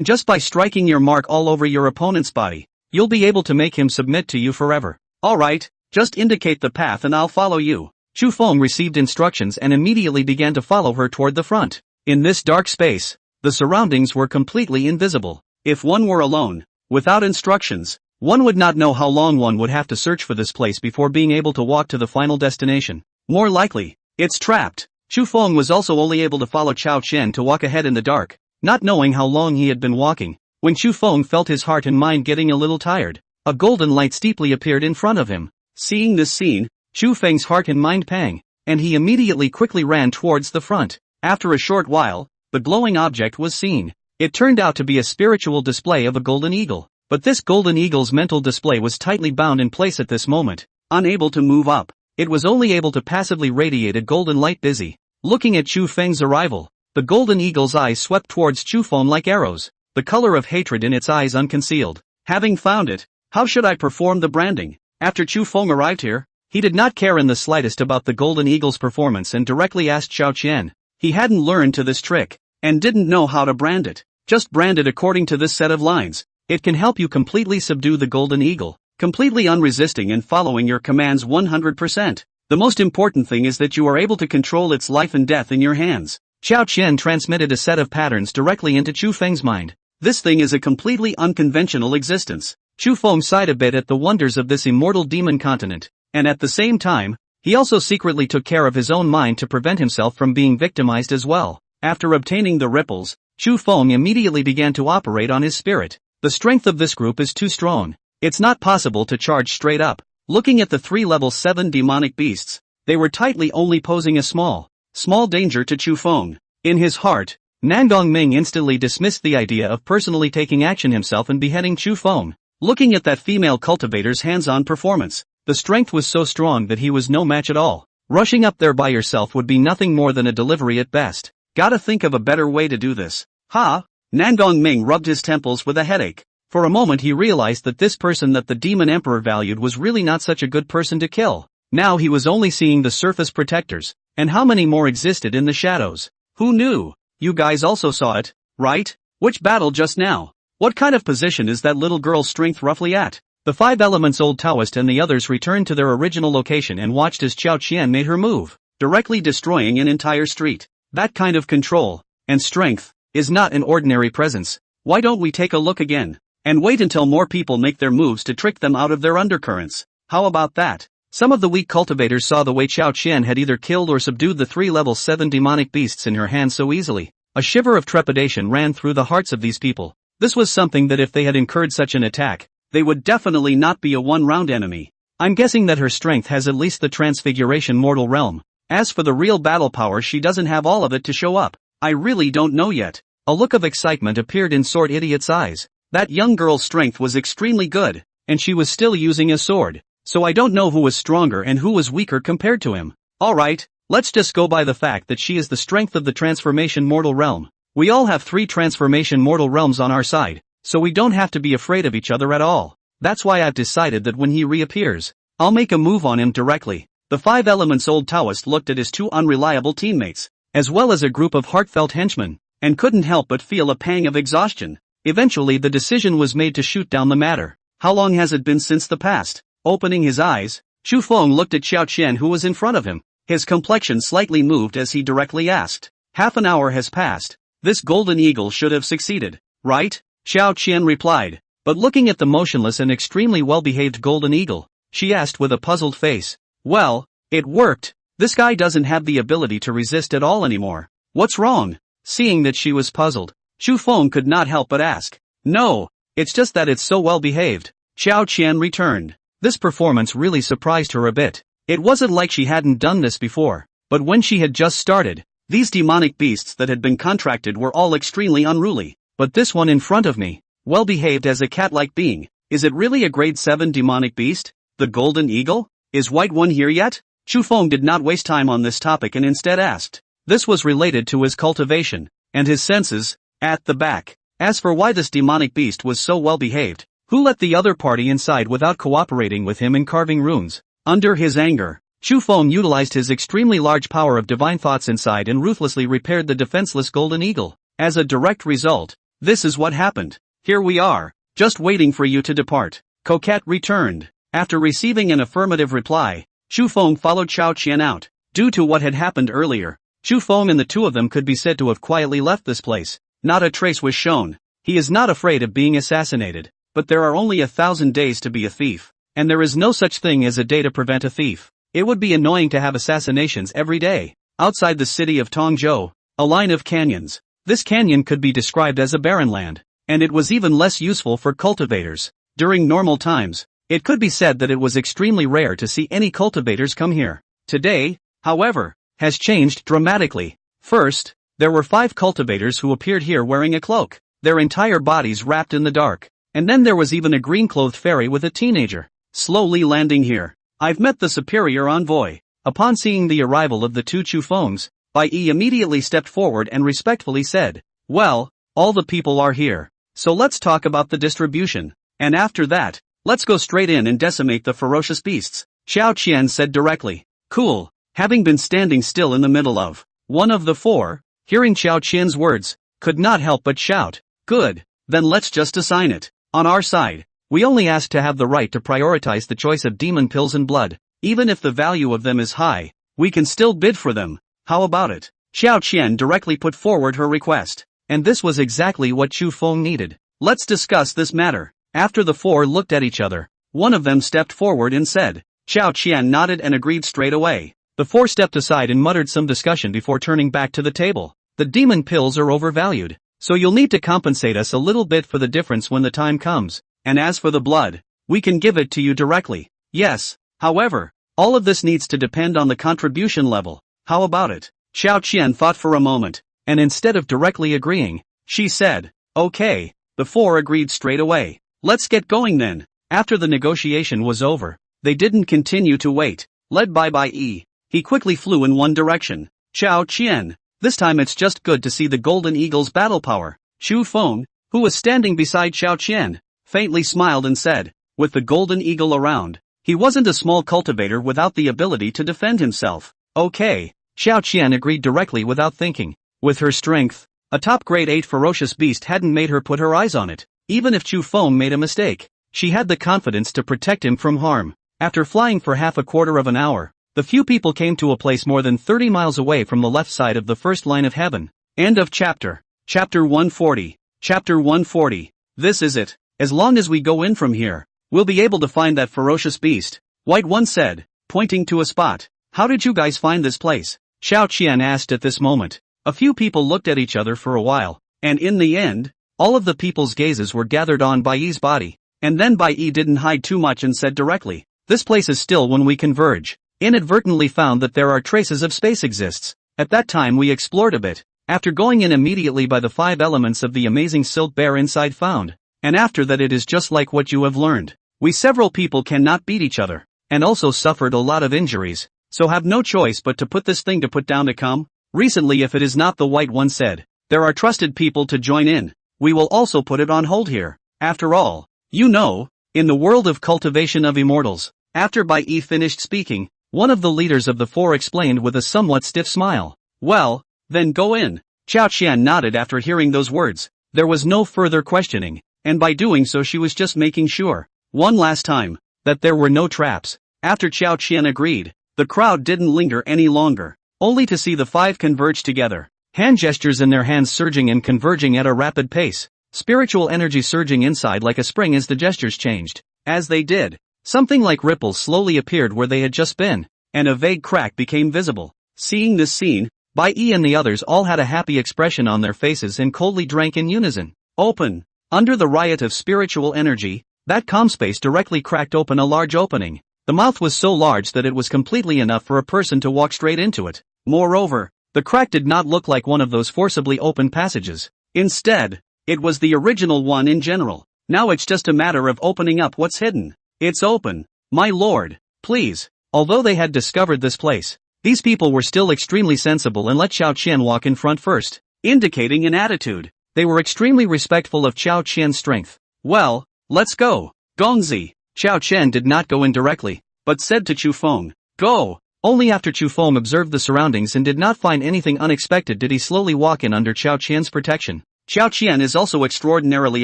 Just by striking your mark all over your opponent's body, you'll be able to make him submit to you forever. Alright, just indicate the path and I'll follow you. Chu Feng received instructions and immediately began to follow her toward the front. In this dark space, the surroundings were completely invisible. If one were alone, without instructions, one would not know how long one would have to search for this place before being able to walk to the final destination. More likely, it's trapped. Chu Feng was also only able to follow Chao Qian to walk ahead in the dark, not knowing how long he had been walking. When Chu Feng felt his heart and mind getting a little tired, a golden light steeply appeared in front of him. Seeing this scene, Chu Feng's heart and mind pang, and he immediately quickly ran towards the front. After a short while, the glowing object was seen. It turned out to be a spiritual display of a golden eagle. But this golden eagle's mental display was tightly bound in place at this moment, unable to move up. It was only able to passively radiate a golden light. Busy looking at Chu Feng's arrival, the golden eagle's eyes swept towards Chu Feng like arrows, the color of hatred in its eyes unconcealed. Having found it, how should I perform the branding? After Chu Feng arrived here, he did not care in the slightest about the golden eagle's performance and directly asked Chao Qian. He hadn't learned to this trick, and didn't know how to brand it. Just brand it according to this set of lines. It can help you completely subdue the golden eagle, completely unresisting and following your commands 100%. The most important thing is that you are able to control its life and death in your hands. Chao Qian transmitted a set of patterns directly into Chu Feng's mind. This thing is a completely unconventional existence. Chu Feng sighed a bit at the wonders of this immortal demon continent, and at the same time, he also secretly took care of his own mind to prevent himself from being victimized as well. After obtaining the ripples, Chu Feng immediately began to operate on his spirit. The strength of this group is too strong. It's not possible to charge straight up. Looking at the 3 level 7 demonic beasts, they were tightly only posing a small danger to Chu Feng. In his heart, Nangong Ming instantly dismissed the idea of personally taking action himself and beheading Chu Feng. Looking at that female cultivator's hands-on performance, the strength was so strong that he was no match at all. Rushing up there by yourself would be nothing more than a delivery at best. Gotta think of a better way to do this. Ha! Nangong Ming rubbed his temples with a headache. For a moment he realized that this person that the demon emperor valued was really not such a good person to kill. Now he was only seeing the surface protectors, and how many more existed in the shadows. Who knew? You guys also saw it, right? Which battle just now? What kind of position is that little girl's strength roughly at? The 5 elements old Taoist and the others returned to their original location and watched as Chao Qian made her move, directly destroying an entire street. That kind of control and strength is not an ordinary presence. Why don't we take a look again, and wait until more people make their moves to trick them out of their undercurrents? How about that? Some of the weak cultivators saw the way Chao Qian had either killed or subdued the 3 level 7 demonic beasts in her hands so easily. A shiver of trepidation ran through the hearts of these people. This was something that if they had incurred such an attack, they would definitely not be a one-round enemy. I'm guessing that her strength has at least the Transfiguration mortal realm. As for the real battle power, she doesn't have all of it to show up. I really don't know yet. A look of excitement appeared in Sword Idiot's eyes. That young girl's strength was extremely good, and she was still using a sword. So I don't know who was stronger and who was weaker compared to him. Alright, let's just go by the fact that she is the strength of the Transformation mortal realm. We all have 3 Transformation mortal realms on our side, so we don't have to be afraid of each other at all. That's why I've decided that when he reappears, I'll make a move on him directly. The 5 elements old Taoist looked at his 2 unreliable teammates, as well as a group of heartfelt henchmen, and couldn't help but feel a pang of exhaustion. Eventually the decision was made to shoot down the matter. How long has it been since the past? Opening his eyes, Chu Feng looked at Chao Qian who was in front of him. His complexion slightly moved as he directly asked. Half an hour has passed. This golden eagle should have succeeded, right? Chao Qian replied. But looking at the motionless and extremely well-behaved golden eagle, she asked with a puzzled face. Well, it worked. This guy doesn't have the ability to resist at all anymore. What's wrong? Seeing that she was puzzled, Chu Feng could not help but ask. No, it's just that it's so well-behaved. Chao Qian returned. This performance really surprised her a bit. It wasn't like she hadn't done this before, but when she had just started, these demonic beasts that had been contracted were all extremely unruly. But this one in front of me, well-behaved as a cat-like being, is it really a grade 7 demonic beast? The golden eagle? Is White One here yet? Chu Feng did not waste time on this topic and instead asked. This was related to his cultivation, and his senses, at the back. As for why this demonic beast was so well-behaved, who let the other party inside without cooperating with him in carving runes? Under his anger, Chu Feng utilized his extremely large power of divine thoughts inside and ruthlessly repaired the defenseless golden eagle. As a direct result, this is what happened. Here we are, just waiting for you to depart. Coquette returned. After receiving an affirmative reply, Chu Feng followed Xiao Qian out. Due to what had happened earlier, Chu Feng and the two of them could be said to have quietly left this place. Not a trace was shown. He is not afraid of being assassinated, but there are only 1,000 days to be a thief, and there is no such thing as a day to prevent a thief. It would be annoying to have assassinations every day. Outside the city of Tongzhou, a line of canyons. This canyon could be described as a barren land, and it was even less useful for cultivators. During normal times, it could be said that it was extremely rare to see any cultivators come here. Today, however, has changed dramatically. First, there were 5 cultivators who appeared here wearing a cloak, their entire bodies wrapped in the dark, and then there was even a green-clothed fairy with a teenager, slowly landing here. I've met the superior envoy. Upon seeing the arrival of the two Chu Fengs, Bai Yi immediately stepped forward and respectfully said, well, all the people are here, so let's talk about the distribution, and after that, let's go straight in and decimate the ferocious beasts. Xiao Qian said directly. Cool. Having been standing still in the middle of one of the 4, hearing Xiao Qian's words, could not help but shout, good, then let's just assign it. On our side, we only ask to have the right to prioritize the choice of demon pills and blood. Even if the value of them is high, we can still bid for them. How about it? Xiao Qian directly put forward her request, and this was exactly what Chu Feng needed. Let's discuss this matter. After the 4 looked at each other, one of them stepped forward and said. Xiao Qian nodded and agreed straight away. The 4 stepped aside and muttered some discussion before turning back to the table. The demon pills are overvalued, so you'll need to compensate us a little bit for the difference when the time comes, and as for the blood, we can give it to you directly. Yes, however, all of this needs to depend on the contribution level. How about it? Xiao Qian thought for a moment, and instead of directly agreeing, she said, okay. The 4 agreed straight away. Let's get going then. After the negotiation was over, they didn't continue to wait. Led by Bai Yi, he quickly flew in one direction. Xiao Qian, this time it's just good to see the Golden Eagle's battle power. Chu Feng, who was standing beside Xiao Qian, faintly smiled and said, with the Golden Eagle around, he wasn't a small cultivator without the ability to defend himself. Okay, Xiao Qian agreed directly without thinking. With her strength, a top grade 8 ferocious beast hadn't made her put her eyes on it. Even if Chu Feng made a mistake, she had the confidence to protect him from harm. After flying for half a quarter of an hour, the few people came to a place more than 30 miles away from the left side of the first line of heaven. End of chapter. Chapter 140. Chapter 140. This is it. As long as we go in from here, we'll be able to find that ferocious beast. White One said, pointing to a spot. How did you guys find this place? Xiao Qian asked at this moment. A few people looked at each other for a while, and in the end, all of the people's gazes were gathered on Bai Yi's body, and then Bai Yi didn't hide too much and said directly, this place is still when we converge. Inadvertently found that there are traces of space exists. At that time we explored a bit, after going in immediately by the 5 elements of the amazing silt bear inside found, and after that it is just like what you have learned. We several people cannot beat each other, and also suffered a lot of injuries, so have no choice but to put this thing to put down to come. Recently if it is not, the White One said, there are trusted people to join in. We will also put it on hold here. After all, you know, in the world of cultivation of immortals. After Bai Yi finished speaking, one of the leaders of the 4 explained with a somewhat stiff smile. Well, then go in. Xiao Qian nodded after hearing those words. There was no further questioning, and by doing so she was just making sure, one last time, that there were no traps. After Xiao Qian agreed, the crowd didn't linger any longer, only to see the 5 converge together. Hand gestures in their hands surging and converging at a rapid pace. Spiritual energy surging inside like a spring as the gestures changed. As they did, something like ripples slowly appeared where they had just been, and a vague crack became visible. Seeing this scene, Bai Yi and the others all had a happy expression on their faces and coldly drank in unison. Open! Under the riot of spiritual energy, that calm space directly cracked open a large opening. The mouth was so large that it was completely enough for a person to walk straight into it. Moreover, the crack did not look like one of those forcibly open passages. Instead, it was the original one in general. Now it's just a matter of opening up what's hidden. It's open, my lord, please. Although they had discovered this place, these people were still extremely sensible and let Xiao Qian walk in front first, indicating an attitude. They were extremely respectful of Xiao Qian's strength. Well, let's go. Gongzi. Xiao Qian did not go in directly, but said to Chu Feng, go. Only after Chu Feng observed the surroundings and did not find anything unexpected did he slowly walk in under Xiao Qian's protection. Xiao Qian is also extraordinarily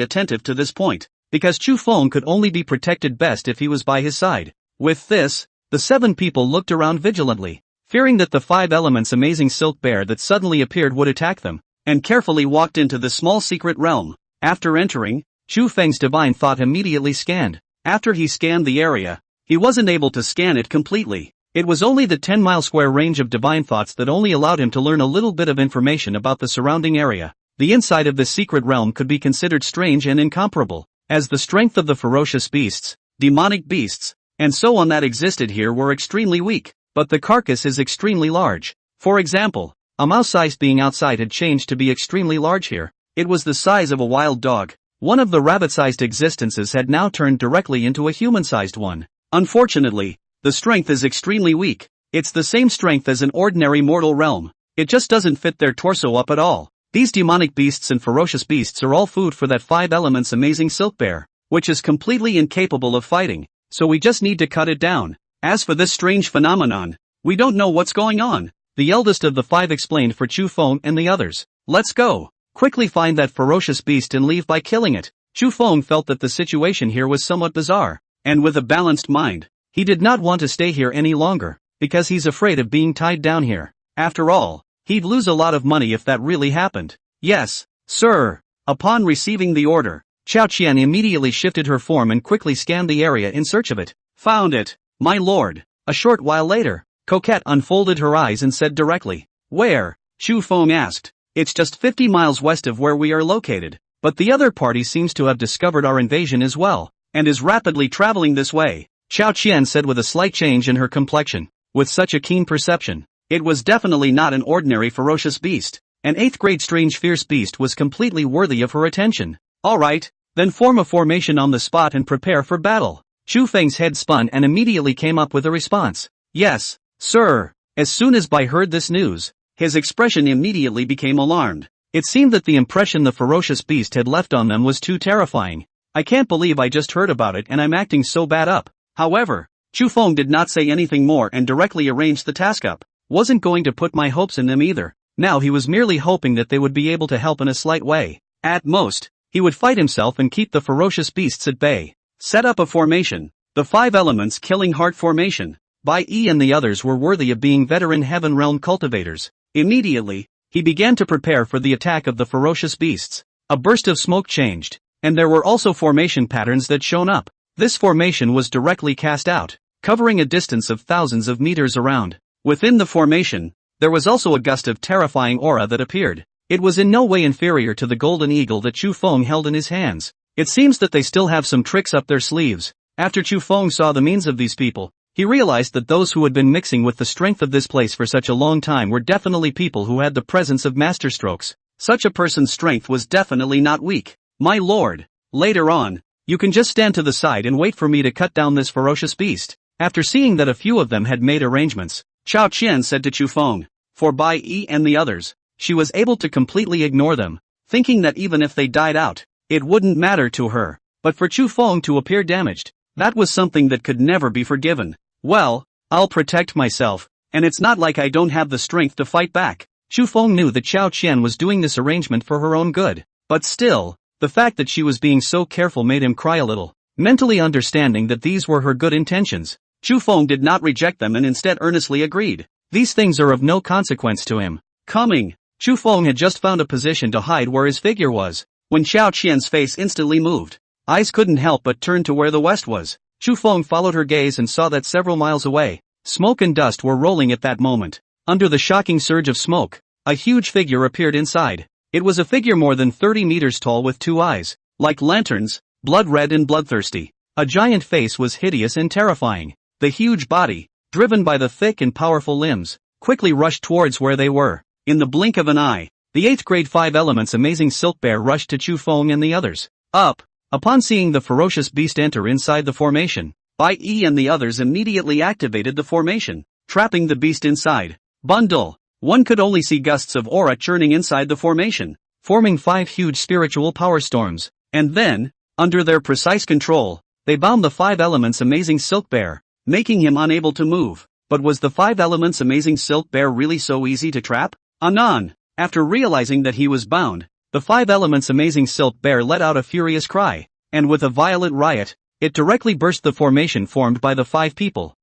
attentive to this point, because Chu Feng could only be protected best if he was by his side. With this, the 7 people looked around vigilantly, fearing that the 5 elements amazing silk bear that suddenly appeared would attack them, and carefully walked into the small secret realm. After entering, Chu Feng's divine thought immediately scanned. After he scanned the area, he wasn't able to scan it completely. It was only the 10-mile square range of divine thoughts that only allowed him to learn a little bit of information about the surrounding area. The inside of this secret realm could be considered strange and incomparable, as the strength of the ferocious beasts, demonic beasts, and so on that existed here were extremely weak, but the carcass is extremely large. For example, a mouse-sized being outside had changed to be extremely large here. It was the size of a wild dog. One of the rabbit-sized existences had now turned directly into a human-sized one. Unfortunately, the strength is extremely weak. It's the same strength as an ordinary mortal realm. It just doesn't fit their torso up at all. These demonic beasts and ferocious beasts are all food for that 5 elements amazing silk bear, which is completely incapable of fighting, so we just need to cut it down. As for this strange phenomenon, we don't know what's going on. The eldest of the 5 explained for Chu Feng and the others. Let's go. Quickly find that ferocious beast and leave by killing it. Chu Feng felt that the situation here was somewhat bizarre, and with a balanced mind, he did not want to stay here any longer, because he's afraid of being tied down here. After all, he'd lose a lot of money if that really happened. Yes, sir. Upon receiving the order, Xiao Qian immediately shifted her form and quickly scanned the area in search of it. Found it, my lord. A short while later, Coquette unfolded her eyes and said directly, "Where?" Chu Feng asked. "It's just 50 miles west of where we are located, but the other party seems to have discovered our invasion as well, and is rapidly traveling this way," Xiao Qian said with a slight change in her complexion. With such a keen perception, it was definitely not an ordinary ferocious beast. An 8th grade strange fierce beast was completely worthy of her attention. Alright, then form a formation on the spot and prepare for battle. Chu Feng's head spun and immediately came up with a response. Yes, sir. As soon as Bai heard this news, his expression immediately became alarmed. It seemed that the impression the ferocious beast had left on them was too terrifying. I can't believe I just heard about it and I'm acting so bad up. However, Chu Feng did not say anything more and directly arranged the task up. Wasn't going to put my hopes in them either. Now he was merely hoping that they would be able to help in a slight way. At most, he would fight himself and keep the ferocious beasts at bay. Set up a formation. The 5 elements killing heart formation. Bai Yi and the others were worthy of being veteran heaven realm cultivators. Immediately, he began to prepare for the attack of the ferocious beasts. A burst of smoke changed, and there were also formation patterns that shone up. This formation was directly cast out, covering a distance of thousands of meters around. Within the formation, there was also a gust of terrifying aura that appeared. It was in no way inferior to the golden eagle that Chu Feng held in his hands. It seems that they still have some tricks up their sleeves. After Chu Feng saw the means of these people, he realized that those who had been mixing with the strength of this place for such a long time were definitely people who had the presence of masterstrokes. Such a person's strength was definitely not weak. My lord, later on, you can just stand to the side and wait for me to cut down this ferocious beast. After seeing that a few of them had made arrangements, Xiao Qian said to Chu Feng, for Bai Yi and the others, she was able to completely ignore them, thinking that even if they died out, it wouldn't matter to her. But for Chu Feng to appear damaged, that was something that could never be forgiven. Well, I'll protect myself, and it's not like I don't have the strength to fight back. Chu Feng knew that Xiao Qian was doing this arrangement for her own good, but still, the fact that she was being so careful made him cry a little. Mentally understanding that these were her good intentions, Chu Feng did not reject them and instead earnestly agreed. These things are of no consequence to him. Coming, Chu Feng had just found a position to hide where his figure was, when Xiao Qian's face instantly moved. Eyes couldn't help but turn to where the west was. Chu Feng followed her gaze and saw that several miles away, smoke and dust were rolling at that moment. Under the shocking surge of smoke, a huge figure appeared inside. It was a figure more than 30 meters tall with 2 eyes, like lanterns, blood red and bloodthirsty. A giant face was hideous and terrifying. The huge body, driven by the thick and powerful limbs, quickly rushed towards where they were. In the blink of an eye, the 8th grade 5 elements amazing silk bear rushed to Chu Feng and the others. Up! Upon seeing the ferocious beast enter inside the formation, Bai Yi and the others immediately activated the formation, trapping the beast inside. Bundle! One could only see gusts of aura churning inside the formation, forming 5 huge spiritual power storms. And then, under their precise control, they bound the 5 elements amazing silk bear, making him unable to move. But was the 5 elements amazing silk bear really so easy to trap? Anon, after realizing that he was bound, The Five Elements' amazing silk bear let out a furious cry, and with a violent riot, it directly burst the formation formed by the five people.